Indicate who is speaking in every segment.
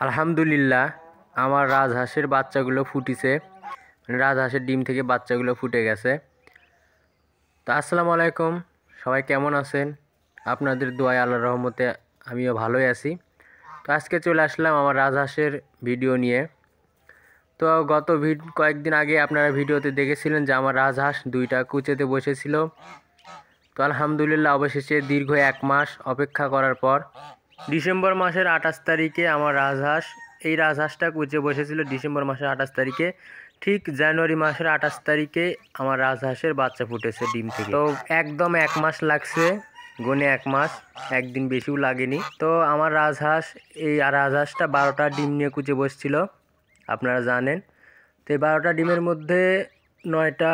Speaker 1: আলহামদুলিল্লাহ, আমার রাজহাঁসের বাচ্চাগুলো ফুটেছে। রাজহাঁসের ডিম থেকে বাচ্চাগুলো ফুটে গেছে। তো আসসালামু আলাইকুম, সবাই কেমন আছেন? আপনাদের দোয়ায় আল্লাহর রহমতে আমিও ভালোই আছি। তো আজকে চলে আসলাম আমার রাজহাঁসের ভিডিও নিয়ে। তো কয়েকদিন আগে আপনারা ভিডিওতে দেখেছিলেন যে আমার রাজহাঁস দুইটা কুচেতে বসেছিল। তো আলহামদুলিল্লাহ, অবশেষে দীর্ঘ 1 মাস অপেক্ষা করার পর ডিসেম্বর মাসের 28 তারিখে আমার এই রাজহাঁসটা কুচে বসেছিল। ডিসেম্বর মাসের 28 তারিখে, ঠিক জানুয়ারি মাসের 28 তারিখে আমার রাজহাঁসের বাচ্চা ফুটেছে ডিম থেকে। তো একদম 1 মাস লাগছে, গুনে 1 মাস, একদিন বেশিও লাগেনি। তো আমার রাজহাঁসটা 12টা ডিম নিয়ে কুচে বসছিল, আপনারা জানেন। তো এই 12টা ডিমের মধ্যে 9টা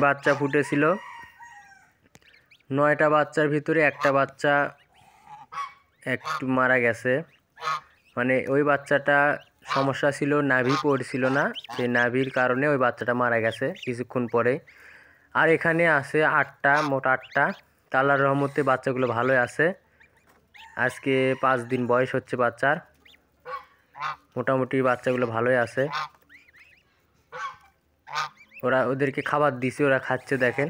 Speaker 1: বাচ্চা ফুটেছিল। 9টা বাচ্চার ভিতরে একটা বাচ্চা একটু মারা গেছে। মানে ওই বাচ্চাটা সমস্যা ছিল, নাভি পড়ছিল না, সেই নাভির কারণে ওই বাচ্চাটা মারা গেছে কিছুক্ষণ পরে। আর এখানে আছে 8টা, মোট 8টা। আল্লাহর রহমতে বাচ্চাগুলো ভালোই আছে। আজকে 5 দিন বয়স হচ্ছে বাচ্চার। মোটামুটি বাচ্চাগুলো ভালোই আছে। ওদেরকে খাবার দিছি, ওরা খাচ্ছে, দেখেন।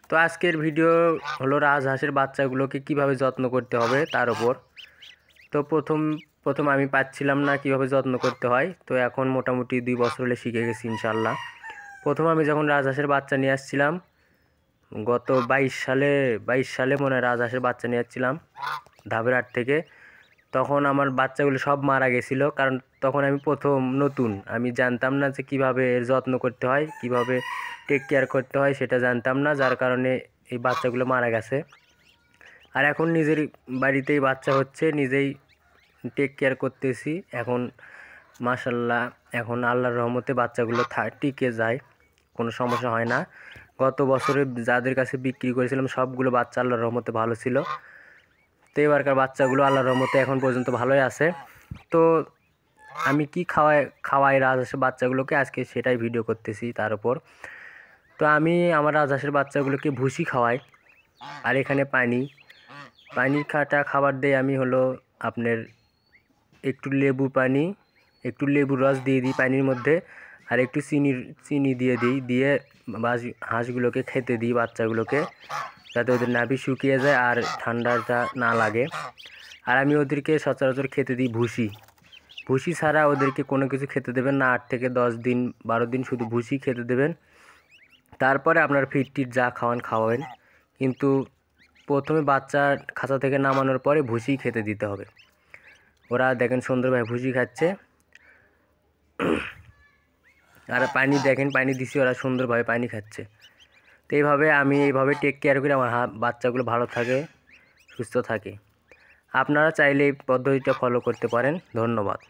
Speaker 1: তো আজকের ভিডিও হলো রাজহাঁসের বাচ্চাগুলোকে কিভাবে যত্ন করতে হবে তার উপর। তো প্রথম আমি পাচ্ছিলাম না কিভাবে যত্ন করতে হয়। তো এখন মোটামুটি 2 বছর হলে শিখে গেছি ইনশাল্লাহ। প্রথম আমি যখন রাজহাঁসের বাচ্চা নিয়ে আসছিলাম, গত 22 সালে মনে হয় রাজহাঁসের বাচ্চা নিয়ে আসছিলাম ধাপের হাট থেকে। তখন আমার বাচ্চাগুলো সব মারা গেছিলো, কারণ তখন আমি প্রথম নতুন, আমি জানতাম না যে কীভাবে এর যত্ন করতে হয়, কিভাবে টেক কেয়ার করতে হয়, সেটা জানতাম না, যার কারণে এই বাচ্চাগুলো মারা গেছে। আর এখন নিজের বাড়িতেই বাচ্চা হচ্ছে, নিজেই টেক কেয়ার করতেছি। এখন মাশাল্লাহ, এখন আল্লাহর রহমতে বাচ্চাগুলো টিকে যায়, কোনো সমস্যা হয় না। গত বছরে যাদের কাছে বিক্রি করেছিলাম সবগুলো বাচ্চা আল্লাহর রহমতে ভালো ছিল। তো এবারকার বাচ্চাগুলো আল্লাহর রহমতে এখন পর্যন্ত ভালোই আছে। তো আমি কি খাওয়াই রাজহাঁসের বাচ্চাগুলোকে, আজকে সেটাই ভিডিও করতেছি তার উপর। তো আমি আমার রাজহাঁসের বাচ্চাগুলোকে ভুসি খাওয়াই, আর এখানে পানি খাবার দেই আমি হলো আপনার একটু একটু লেবুর রস দিয়ে দিই পানির মধ্যে, আর একটু চিনি দিয়ে দিই, দিয়ে হাঁসগুলোকে খেতে দিই, বাচ্চাগুলোকে, যাতে ওদের নাভি শুকিয়ে যায় আর ঠান্ডাটা না লাগে। আর আমি ওদেরকে সচরাচর খেতে দিই ভুসি ছাড়া ওদেরকে কোনো কিছু খেতে দেবেন না। 8 থেকে 10 দিন 12 দিন শুধু ভুসি খেতে দেবেন। তারপরে আপনার ফিট যা খাওয়াবেন, কিন্তু প্রথমে বাচ্চা খাঁচা থেকে নামানোর পরে ভুসি খেতে দিতে হবে। ওরা দেখেন সুন্দরভাবে ভুসি খাচ্ছে। আর দেখেন পানি দিছি, ওরা সুন্দরভাবে পানি খাচ্ছে। তো আমি এইভাবে টেক কেয়ার করি, আমার বাচ্চাগুলো ভালো থাকে, সুস্থ থাকে। আপনারা চাইলে এই পদ্ধতিটা ফলো করতে পারেন। ধন্যবাদ।